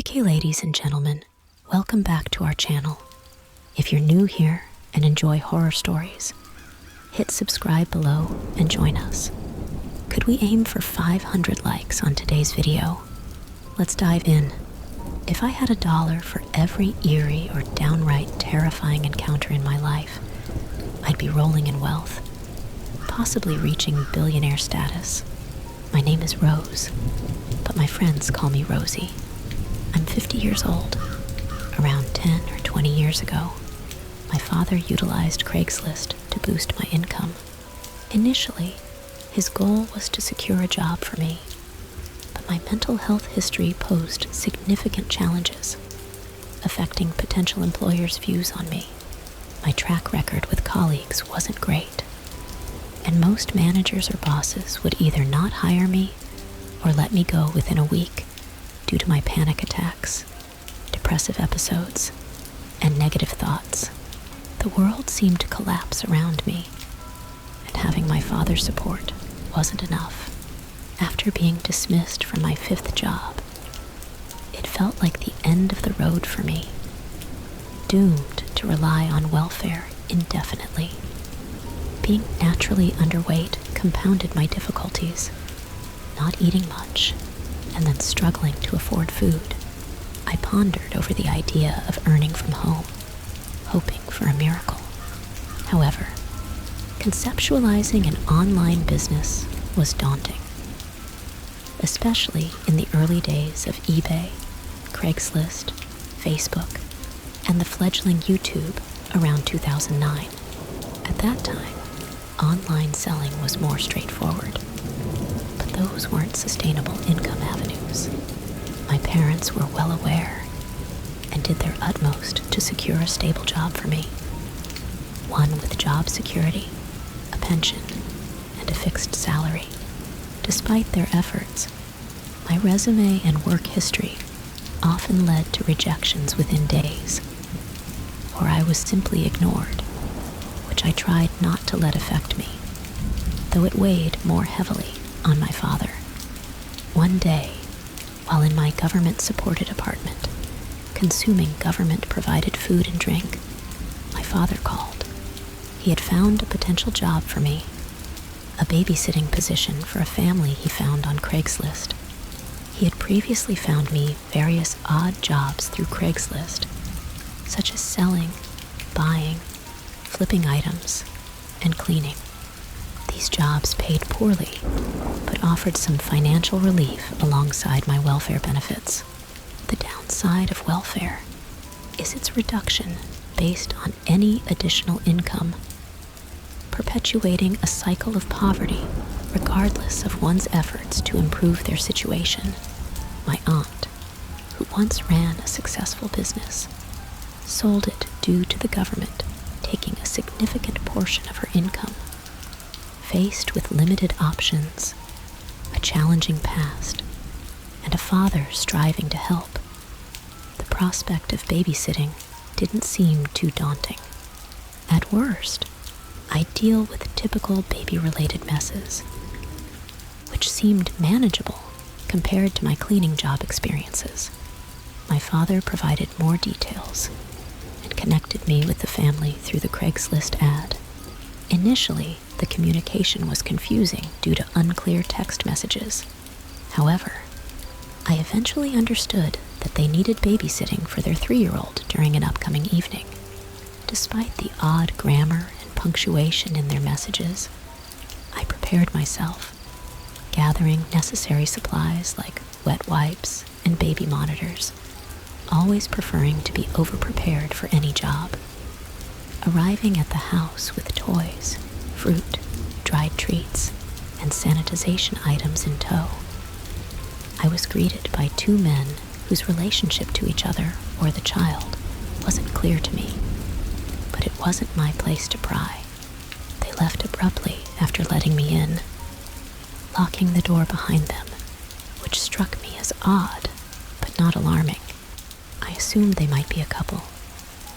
Hey ladies and gentlemen, welcome back to our channel. If you're new here and enjoy horror stories, hit subscribe below and join us. Could we aim for 500 likes on today's video? Let's dive in. If I had $1 for every eerie or downright terrifying encounter in my life, I'd be rolling in wealth, possibly reaching billionaire status. My name is Rose, but my friends call me Rosie. I'm 50 years old. Around 10 or 20 years ago, my father utilized Craigslist to boost my income. Initially, his goal was to secure a job for me, but my mental health history posed significant challenges, affecting potential employers' views on me. My track record with colleagues wasn't great, and most managers or bosses would either not hire me or let me go within a week due to my panic attacks, depressive episodes, and negative thoughts. The world seemed to collapse around me, and having my father's support wasn't enough. After being dismissed from my 5th job, it felt like the end of the road for me, doomed to rely on welfare indefinitely. Being naturally underweight compounded my difficulties, not eating much, and then struggling to afford food. I pondered over the idea of earning from home, hoping for a miracle. However, conceptualizing an online business was daunting, especially in the early days of eBay, Craigslist, Facebook, and the fledgling YouTube around 2009. At that time, online selling was more straightforward, but those weren't sustainable income avenues. My parents were well aware and did their utmost to secure a stable job for me, one with job security, a pension, and a fixed salary. Despite their efforts, my resume and work history often led to rejections within days, or I was simply ignored, which I tried not to let affect me, though it weighed more heavily on my father. One day, while in my government-supported apartment, consuming government-provided food and drink, my father called. He had found a potential job for me, a babysitting position for a family he found on Craigslist. He had previously found me various odd jobs through Craigslist, such as selling, buying, flipping items, and cleaning. These jobs paid poorly, but offered some financial relief alongside my welfare benefits. The downside of welfare is its reduction based on any additional income, perpetuating a cycle of poverty regardless of one's efforts to improve their situation. My aunt, who once ran a successful business, sold it due to the government taking a significant portion of her income. Faced with limited options, a challenging past, and a father striving to help, the prospect of babysitting didn't seem too daunting. At worst, I'd deal with typical baby-related messes, which seemed manageable compared to my cleaning job experiences. My father provided more details and connected me with the family through the Craigslist ad. Initially, the communication was confusing due to unclear text messages. However, I eventually understood that they needed babysitting for their 3-year-old during an upcoming evening. Despite the odd grammar and punctuation in their messages, I prepared myself, gathering necessary supplies like wet wipes and baby monitors, always preferring to be over-prepared for any job. Arriving at the house with toys, fruit, dried treats, and sanitization items in tow, I was greeted by 2 men whose relationship to each other or the child wasn't clear to me, but it wasn't my place to pry. They left abruptly after letting me in, locking the door behind them, which struck me as odd, but not alarming. I assumed they might be a couple,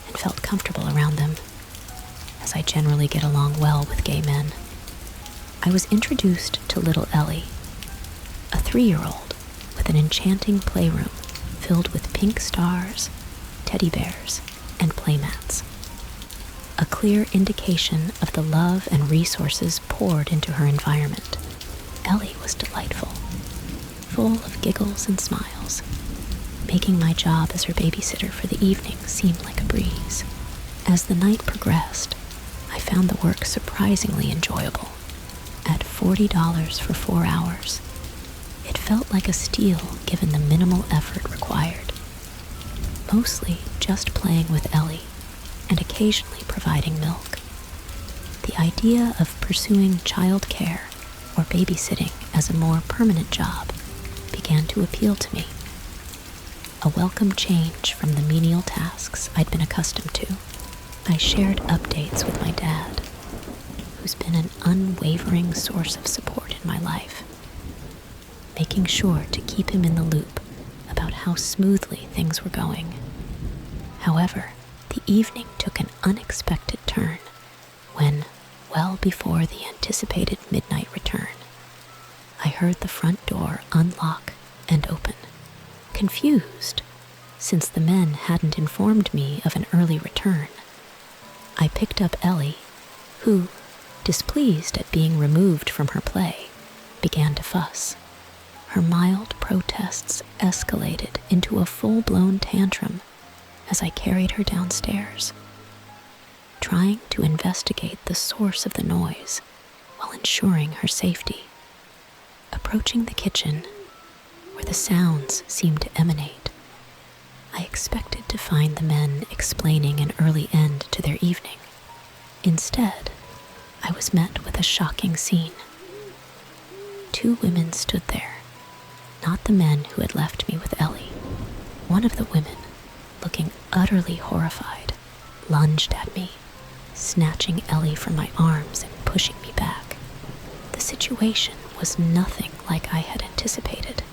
and felt comfortable around them, as I generally get along well with gay men. I was introduced to little Ellie, a 3-year-old with an enchanting playroom filled with pink stars, teddy bears, and playmats. A clear indication of the love and resources poured into her environment. Ellie was delightful, full of giggles and smiles, making my job as her babysitter for the evening seem like a breeze. As the night progressed, I found the work surprisingly enjoyable. At $40 for 4 hours, it felt like a steal given the minimal effort required. Mostly just playing with Ellie and occasionally providing milk. The idea of pursuing childcare or babysitting as a more permanent job began to appeal to me. A welcome change from the menial tasks I'd been accustomed to. I shared updates with my dad, who's been an unwavering source of support in my life, making sure to keep him in the loop about how smoothly things were going. However, the evening took an unexpected turn when, well before the anticipated midnight return, I heard the front door unlock and open. Confused, since the men hadn't informed me of an early return, I picked up Ellie, who, displeased at being removed from her play, began to fuss. Her mild protests escalated into a full-blown tantrum as I carried her downstairs, trying to investigate the source of the noise while ensuring her safety. Approaching the kitchen, where the sounds seemed to emanate, I expected to find the men explaining an early end to their evening. Instead, I was met with a shocking scene. 2 women stood there, not the men who had left me with Ellie. One of the women, looking utterly horrified, lunged at me, snatching Ellie from my arms and pushing me back. The situation was nothing like I had anticipated,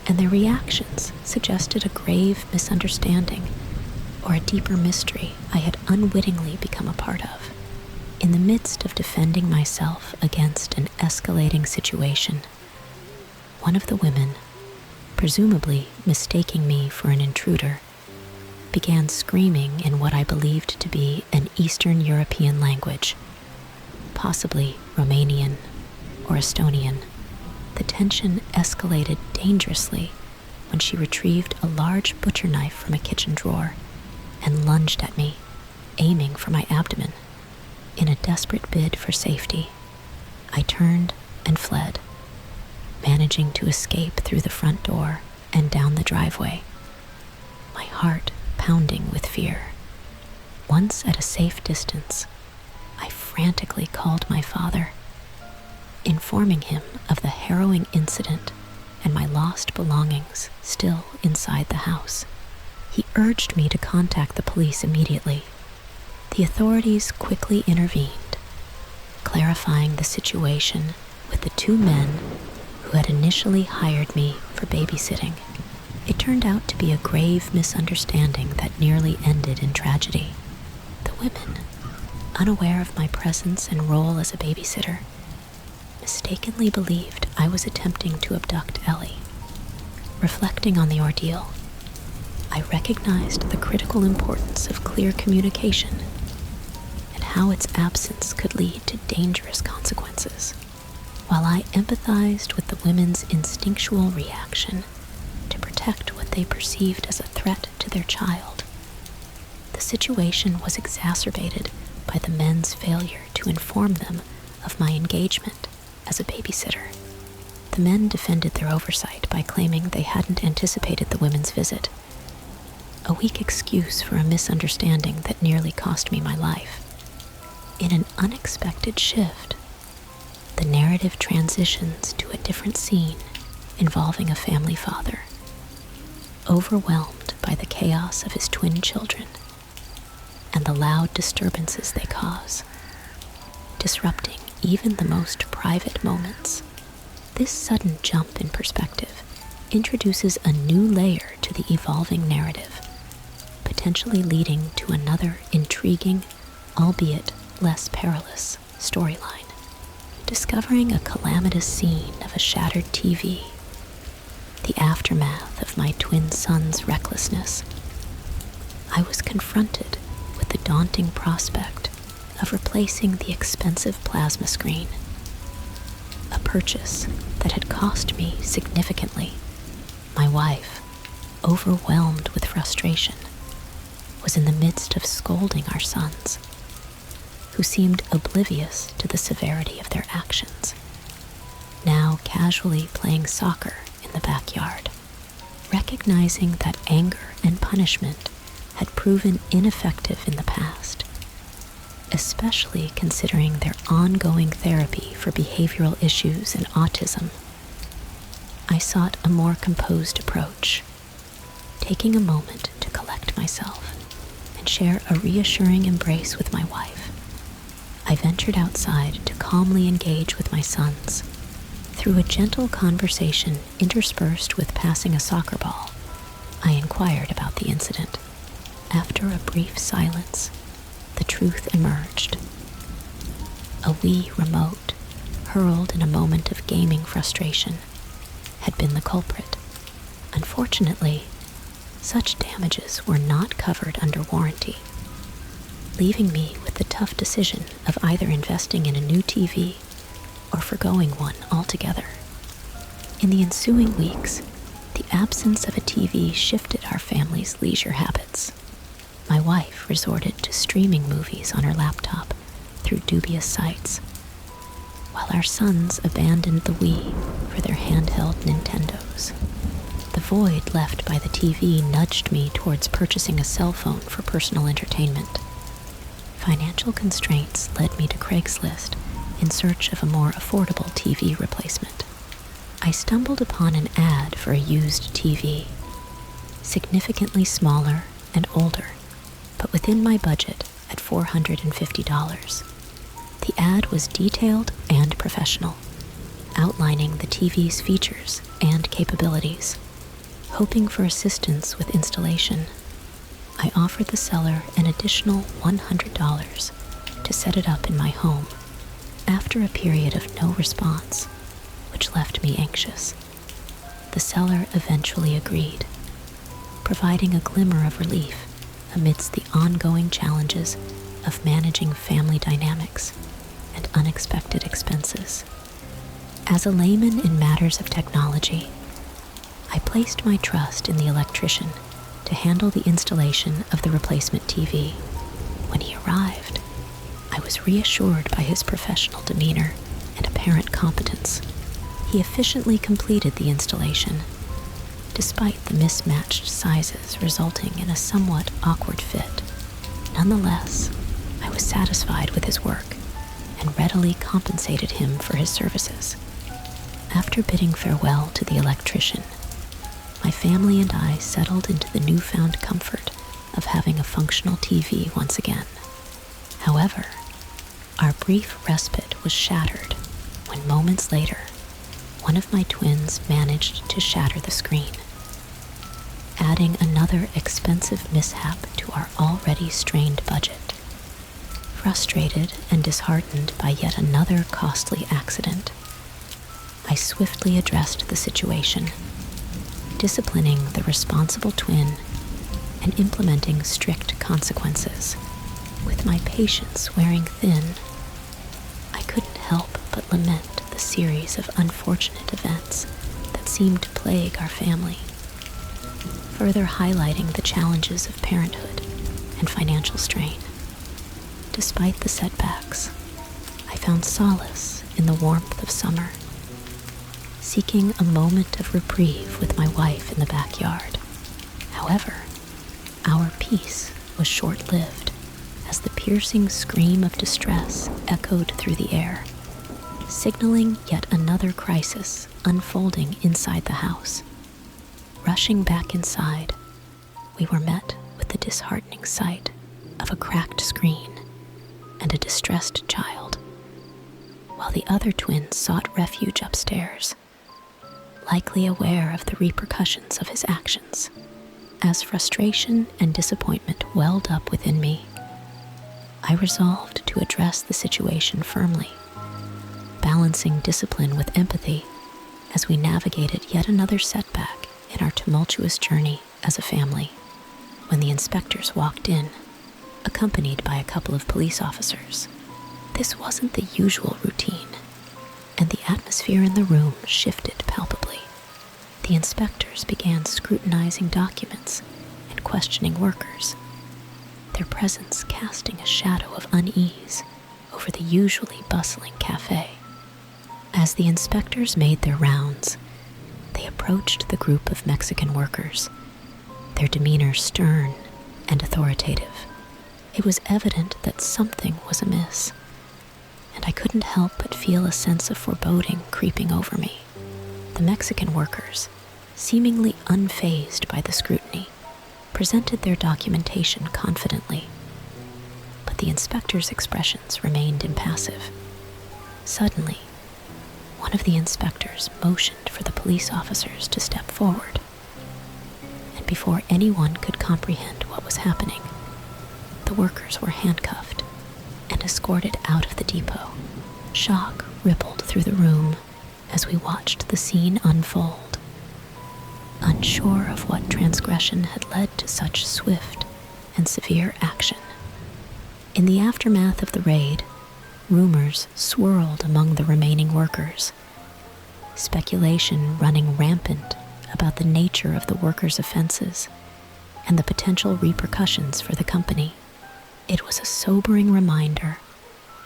and their reactions suggested a grave misunderstanding or a deeper mystery I had unwittingly become a part of. In the midst of defending myself against an escalating situation, one of the women, presumably mistaking me for an intruder, began screaming in what I believed to be an Eastern European language, possibly Romanian or Estonian. The tension escalated dangerously when she retrieved a large butcher knife from a kitchen drawer and lunged at me, aiming for my abdomen. In a desperate bid for safety, I turned and fled, managing to escape through the front door and down the driveway, my heart pounding with fear. Once at a safe distance, I frantically called my father, informing him of the harrowing incident and my lost belongings still inside the house. He urged me to contact the police immediately. The authorities quickly intervened, clarifying the situation with the 2 men who had initially hired me for babysitting. It turned out to be a grave misunderstanding that nearly ended in tragedy. The women, unaware of my presence and role as a babysitter, mistakenly believed I was attempting to abduct Ellie. Reflecting on the ordeal, I recognized the critical importance of clear communication and how its absence could lead to dangerous consequences. While I empathized with the women's instinctual reaction to protect what they perceived as a threat to their child, the situation was exacerbated by the men's failure to inform them of my engagement as a babysitter. The men defended their oversight by claiming they hadn't anticipated the women's visit, a weak excuse for a misunderstanding that nearly cost me my life. In an unexpected shift, the narrative transitions to a different scene involving a family father, overwhelmed by the chaos of his twin children and the loud disturbances they cause, disrupting even the most private moments. This sudden jump in perspective introduces a new layer to the evolving narrative, potentially leading to another intriguing, albeit less perilous, storyline. Discovering a calamitous scene of a shattered TV, the aftermath of my twin son's recklessness, I was confronted with the daunting prospect of replacing the expensive plasma screen, a purchase that had cost me significantly. My wife, overwhelmed with frustration, was in the midst of scolding our sons, who seemed oblivious to the severity of their actions, now casually playing soccer in the backyard. Recognizing that anger and punishment had proven ineffective in the past, especially considering their ongoing therapy for behavioral issues and autism, I sought a more composed approach, taking a moment to collect myself and share a reassuring embrace with my wife. I ventured outside to calmly engage with my sons. Through a gentle conversation interspersed with passing a soccer ball, I inquired about the incident. After a brief silence, the truth emerged. A Wii remote, hurled in a moment of gaming frustration, had been the culprit. Unfortunately, such damages were not covered under warranty, leaving me with the tough decision of either investing in a new TV or forgoing one altogether. In the ensuing weeks, the absence of a TV shifted our family's leisure habits. My wife resorted to streaming movies on her laptop through dubious sites, while our sons abandoned the Wii for their handheld Nintendos. The void left by the TV nudged me towards purchasing a cell phone for personal entertainment. Financial constraints led me to Craigslist in search of a more affordable TV replacement. I stumbled upon an ad for a used TV, significantly smaller and older, but within my budget at $450. The ad was detailed and professional, outlining the TV's features and capabilities. Hoping for assistance with installation, I offered the seller an additional $100 to set it up in my home. After a period of no response, which left me anxious, the seller eventually agreed, providing a glimmer of relief amidst the ongoing challenges of managing family dynamics and unexpected expenses. As a layman in matters of technology, I placed my trust in the electrician to handle the installation of the replacement TV. When he arrived, I was reassured by his professional demeanor and apparent competence. He efficiently completed the installation, despite the mismatched sizes resulting in a somewhat awkward fit. Nonetheless, I was satisfied with his work and readily compensated him for his services. After bidding farewell to the electrician, my family and I settled into the newfound comfort of having a functional TV once again. However, our brief respite was shattered when moments later, one of my twins managed to shatter the screen, adding another expensive mishap to our already strained budget. Frustrated and disheartened by yet another costly accident, I swiftly addressed the situation, disciplining the responsible twin and implementing strict consequences. With my patience wearing thin, I couldn't help but lament the series of unfortunate events that seemed to plague our family, further highlighting the challenges of parenthood and financial strain. Despite the setbacks, I found solace in the warmth of summer, seeking a moment of reprieve with my wife in the backyard. However, our peace was short-lived as the piercing scream of distress echoed through the air, signaling yet another crisis unfolding inside the house. Rushing back inside, we were met with the disheartening sight of a cracked screen and a distressed child, while the other twin sought refuge upstairs, likely aware of the repercussions of his actions. As frustration and disappointment welled up within me, I resolved to address the situation firmly, balancing discipline with empathy as we navigated yet another setback in our tumultuous journey as a family, when the inspectors walked in, accompanied by a couple of police officers. This wasn't the usual routine, and the atmosphere in the room shifted palpably. The inspectors began scrutinizing documents and questioning workers, their presence casting a shadow of unease over the usually bustling cafe. As the inspectors made their rounds, they approached the group of Mexican workers, their demeanor stern and authoritative. It was evident that something was amiss, and I couldn't help but feel a sense of foreboding creeping over me. The Mexican workers, seemingly unfazed by the scrutiny, presented their documentation confidently, but the inspectors' expressions remained impassive. Suddenly, one of the inspectors motioned for the police officers to step forward, and before anyone could comprehend what was happening, the workers were handcuffed and escorted out of the depot. Shock rippled through the room as we watched the scene unfold, unsure of what transgression had led to such swift and severe action. In the aftermath of the raid, rumors swirled among the remaining workers, speculation running rampant about the nature of the workers' offenses and the potential repercussions for the company. It was a sobering reminder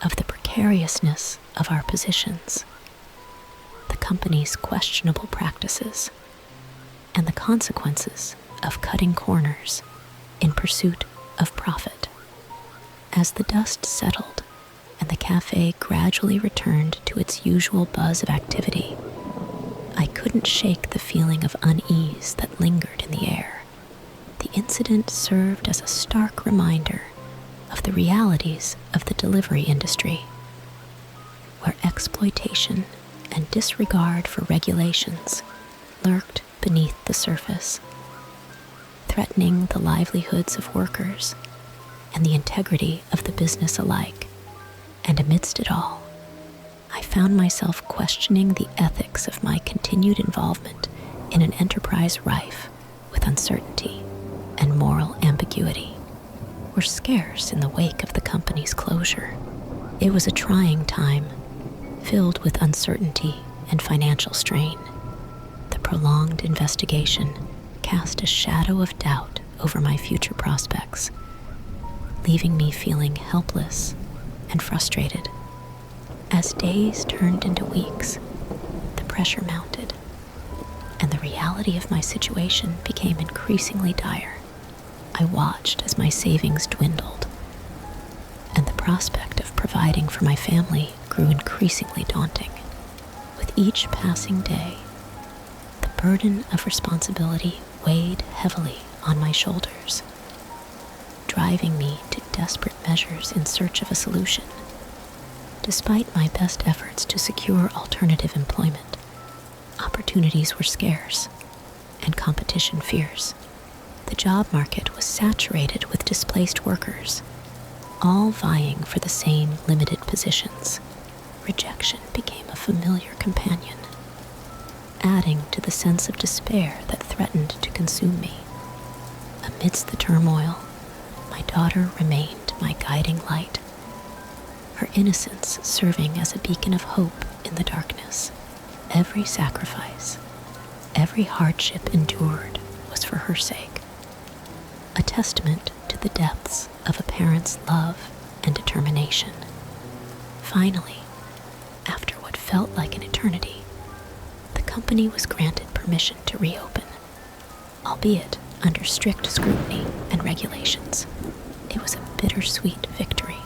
of the precariousness of our positions, the company's questionable practices, and the consequences of cutting corners in pursuit of profit. As the dust settled and the cafe gradually returned to its usual buzz of activity, I couldn't shake the feeling of unease that lingered in the air. The incident served as a stark reminder of the realities of the delivery industry, where exploitation and disregard for regulations lurked beneath the surface, threatening the livelihoods of workers and the integrity of the business alike. And amidst it all, I found myself questioning the ethics of my continued involvement in an enterprise rife with uncertainty and moral ambiguity. Were scarce in the wake of the company's closure. It was a trying time, filled with uncertainty and financial strain. The prolonged investigation cast a shadow of doubt over my future prospects, leaving me feeling helpless and frustrated. As days turned into weeks, the pressure mounted, and the reality of my situation became increasingly dire. I watched as my savings dwindled, and the prospect of providing for my family grew increasingly daunting. With each passing day, the burden of responsibility weighed heavily on my shoulders, driving me to desperate measures in search of a solution. Despite my best efforts to secure alternative employment, opportunities were scarce and competition fierce. The job market was saturated with displaced workers, all vying for the same limited positions. Rejection became a familiar companion, adding to the sense of despair that threatened to consume me. Amidst the turmoil, my daughter remained my guiding light, her innocence serving as a beacon of hope in the darkness. Every sacrifice, every hardship endured was for her sake, a testament to the depths of a parent's love and determination. Finally, after what felt like an eternity, the company was granted permission to reopen, albeit under strict scrutiny and regulations. It was a bittersweet victory,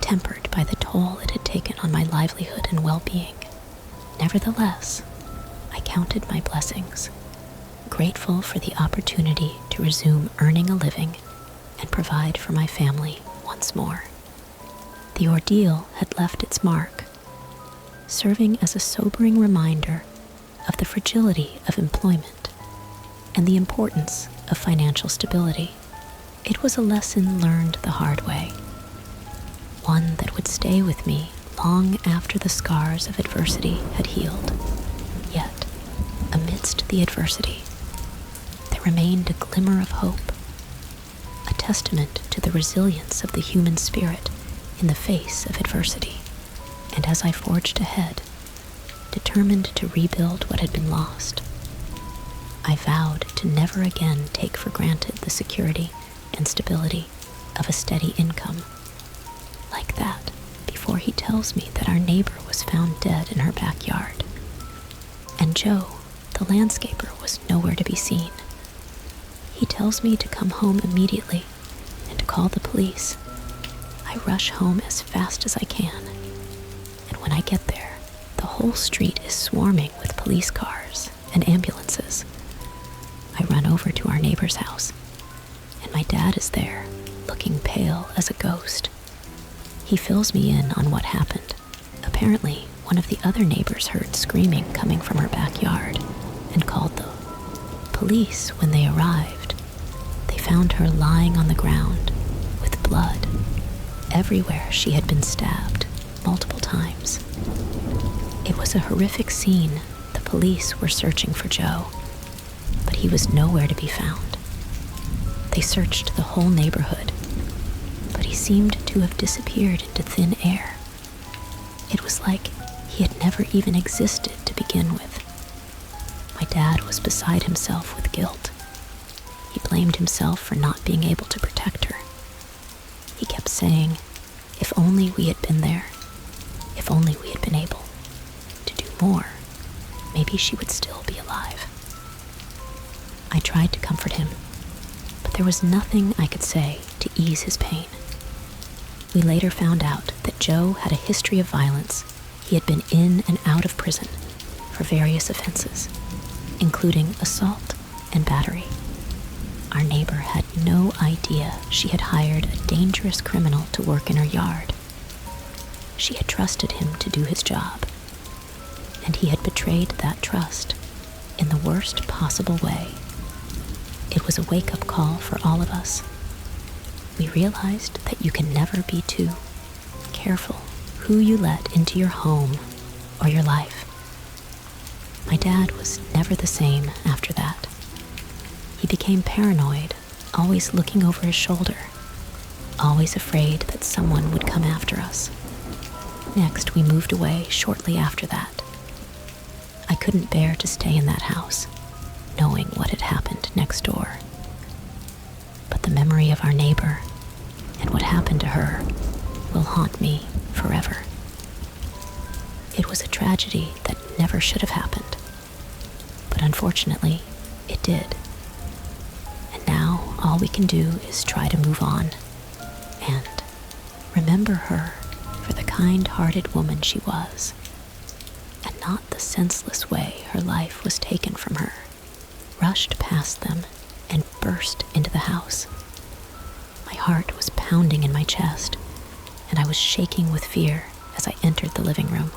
tempered by the toll it had taken on my livelihood and well-being. Nevertheless, I counted my blessings, grateful for the opportunity to resume earning a living and provide for my family once more. The ordeal had left its mark, serving as a sobering reminder of the fragility of employment and the importance of financial stability. It was a lesson learned the hard way, one that would stay with me long after the scars of adversity had healed. amidst the adversity, there remained a glimmer of hope, a testament to the resilience of the human spirit in the face of adversity. And as I forged ahead, determined to rebuild what had been lost, I vowed to never again take for granted the security and stability of a steady income. Like that, before he tells me that our neighbor was found dead in her backyard. And Joe, the landscaper, was nowhere to be seen. He tells me to come home immediately and to call the police. I rush home as fast as I can, and when I get there, the whole street is swarming with police cars and ambulances. I run over to our neighbor's house, and my dad is there, looking pale as a ghost. He fills me in on what happened. Apparently, one of the other neighbors heard screaming coming from her backyard and called the police. When they arrived, they found her lying on the ground with blood everywhere. She had been stabbed multiple times. It was a horrific scene. The police were searching for Joe, but he was nowhere to be found. They searched the whole neighborhood, but he seemed to have disappeared into thin air. It was like he had never even existed to begin with. My dad was beside himself with guilt. He blamed himself for not being able to protect her. He kept saying, if only we had been there, if only we had been able to do more, maybe she would still be alive. I tried to comfort him, but there was nothing I could say to ease his pain. We later found out that Joe had a history of violence. He had been in and out of prison for various offenses, including assault and battery. Our neighbor had no idea she had hired a dangerous criminal to work in her yard. She had trusted him to do his job, and he had betrayed that trust in the worst possible way. It was a wake-up call for all of us. We realized that you can never be too careful who you let into your home or your life. My dad was never the same after that. He became paranoid, always looking over his shoulder, always afraid that someone would come after us. Next, we moved away shortly after that. I couldn't bear to stay in that house, knowing what had happened next door. But the memory of our neighbor and what happened to her will haunt me forever. It was a tragedy that never should have happened, but unfortunately, it did. And now all we can do is try to move on and remember her for the kind-hearted woman she was, and not the senseless way her life was taken from her, rushed past them, and burst into the house. My heart was pounding in my chest, and I was shaking with fear as I entered the living room.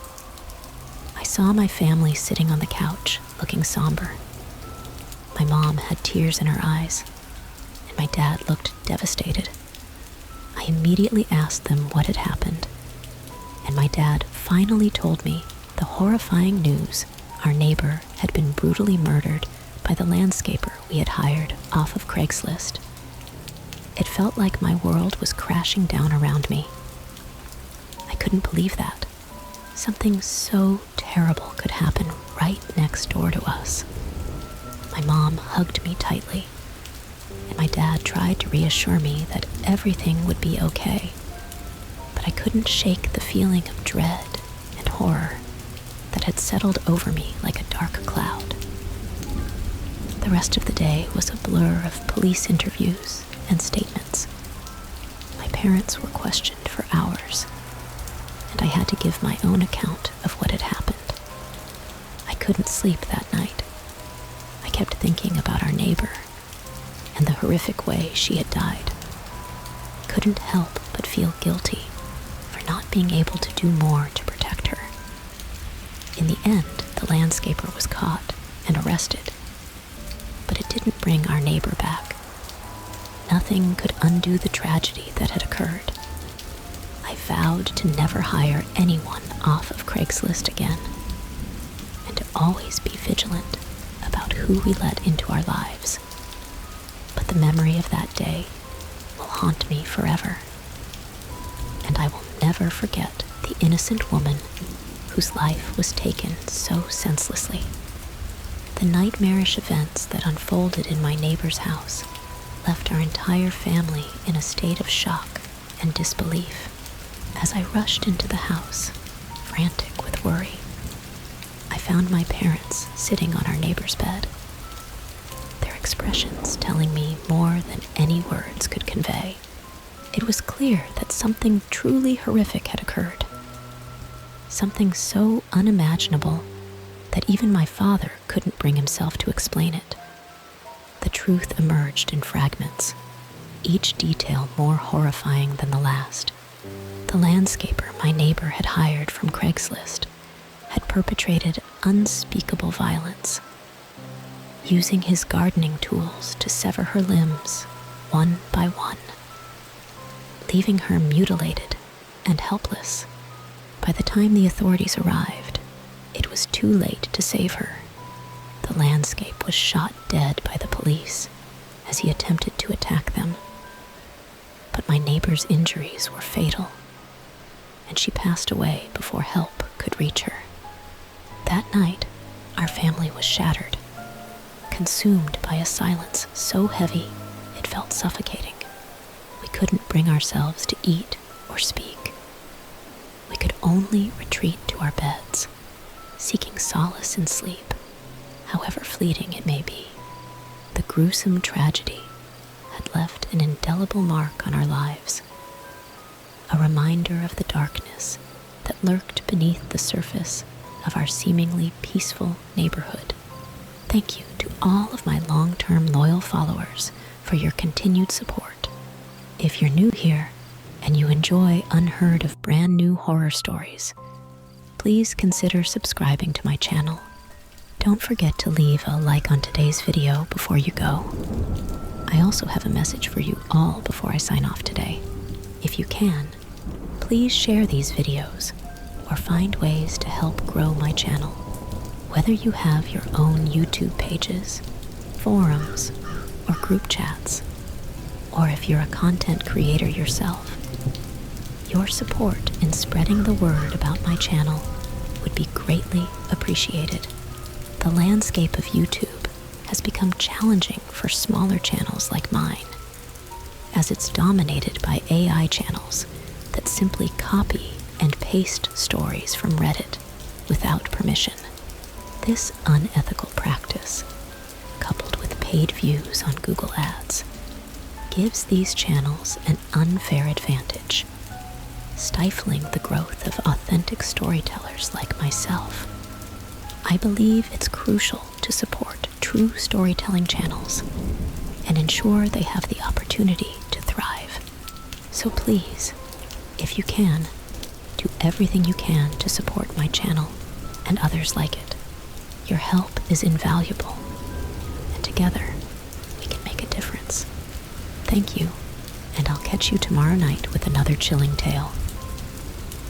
I saw my family sitting on the couch, looking somber. My mom had tears in her eyes, and my dad looked devastated. I immediately asked them what had happened, and my dad finally told me the horrifying news: our neighbor had been brutally murdered by the landscaper we had hired off of Craigslist. It felt like my world was crashing down around me. I couldn't believe that. Something so terrible could happen right next door to us. My mom hugged me tightly, and my dad tried to reassure me that everything would be okay. But I couldn't shake the feeling of dread and horror that had settled over me like a dark cloud. The rest of the day was a blur of police interviews and statements. My parents were questioned for hours, and I had to give my own account of what had happened. I couldn't sleep that night. I kept thinking about our neighbor and the horrific way she had died. Couldn't help but feel guilty for not being able to do more to protect her. In the end, the landscaper was caught and arrested, but it didn't bring our neighbor back. Nothing could undo the tragedy that had occurred. I vowed to never hire anyone off of Craigslist again, and to always be vigilant about about who we let into our lives. But the memory of that day will haunt me forever. And I will never forget the innocent woman whose life was taken so senselessly. The nightmarish events that unfolded in my neighbor's house left our entire family in a state of shock and disbelief. As I rushed into the house, frantic with worry, I found my parents sitting on our neighbor's bed, their expressions telling me more than any words could convey. It was clear that something truly horrific had occurred, something so unimaginable that even my father couldn't bring himself to explain it. The truth emerged in fragments, each detail more horrifying than the last. The landscaper my neighbor had hired from Craigslist had perpetrated unspeakable violence, using his gardening tools to sever her limbs one by one, leaving her mutilated and helpless. By the time the authorities arrived, it was too late to save her. The landscape was shot dead by the police as he attempted to attack them. But my neighbor's injuries were fatal, and she passed away before help could reach her. That night, our family was shattered, consumed by a silence so heavy it felt suffocating. We couldn't bring ourselves to eat or speak. We could only retreat to our beds, seeking solace in sleep, however fleeting it may be. The gruesome tragedy had left an indelible mark on our lives, a reminder of the darkness that lurked beneath the surface of our seemingly peaceful neighborhood. Thank you to all of my long-term loyal followers for your continued support. If you're new here and you enjoy unheard of brand new horror stories, please consider subscribing to my channel. Don't forget to leave a like on today's video before you go. I also have a message for you all before I sign off today. If you can, please share these videos or find ways to help grow my channel. Whether you have your own YouTube pages, forums, or group chats, or if you're a content creator yourself, your support in spreading the word about my channel would be greatly appreciated. The landscape of YouTube has become challenging for smaller channels like mine, as it's dominated by AI channels that simply copy and paste stories from Reddit without permission. This unethical practice, coupled with paid views on Google Ads, gives these channels an unfair advantage, stifling the growth of authentic storytellers like myself. I believe it's crucial to support true storytelling channels and ensure they have the opportunity to thrive. So please, if you can, do everything you can to support my channel and others like it. Your help is invaluable, and together we can make a difference. Thank you, and I'll catch you tomorrow night with another chilling tale.